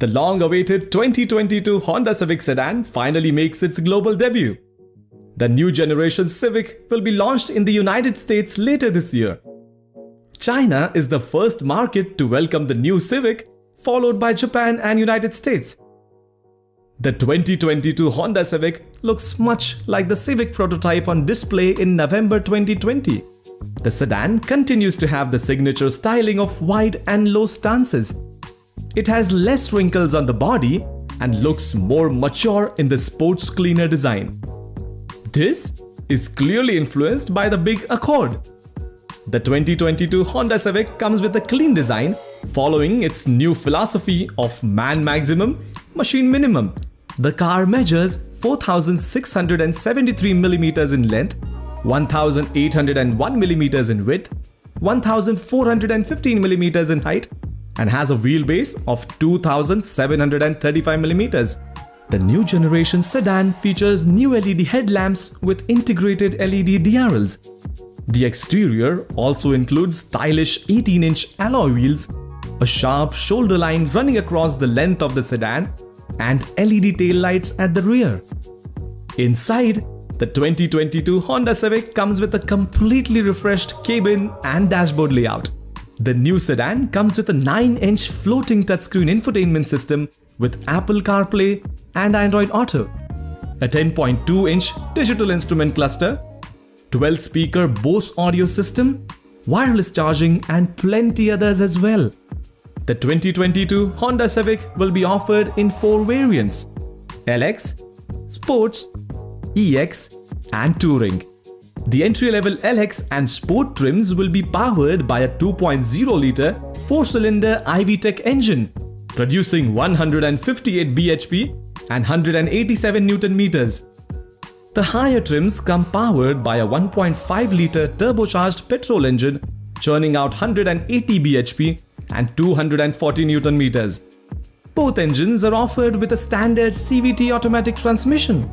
The long-awaited 2022 Honda Civic sedan finally makes its global debut. The new generation Civic will be launched in the United States later this year. China is the first market to welcome the new Civic, followed by Japan and United States. The 2022 Honda Civic looks much like the Civic prototype on display in November 2020. The sedan continues to have the signature styling of wide and low stances. It has less wrinkles on the body and looks more mature in the sports cleaner design. This is clearly influenced by the big Accord. The 2022 Honda Civic comes with a clean design, following its new philosophy of man maximum, machine minimum. The car measures 4,673 mm in length, 1,801 mm in width, 1,415 mm in height, and has a wheelbase of 2,735 mm. The new generation sedan features new LED headlamps with integrated LED DRLs. The exterior also includes stylish 18-inch alloy wheels, a sharp shoulder line running across the length of the sedan, and LED taillights at the rear. Inside, the 2022 Honda Civic comes with a completely refreshed cabin and dashboard layout. The new sedan comes with a 9-inch floating touchscreen infotainment system with Apple CarPlay and Android Auto, a 10.2-inch digital instrument cluster, 12-speaker Bose audio system, wireless charging, and plenty others as well. The 2022 Honda Civic will be offered in 4 variants: LX, Sports, EX, and Touring. The entry-level LX and Sport trims will be powered by a 2.0-liter 4-cylinder iVTEC engine, producing 158 bhp and 187 Nm. The higher trims come powered by a 1.5-liter turbocharged petrol engine, churning out 180 bhp and 240 Nm. Both engines are offered with a standard CVT automatic transmission.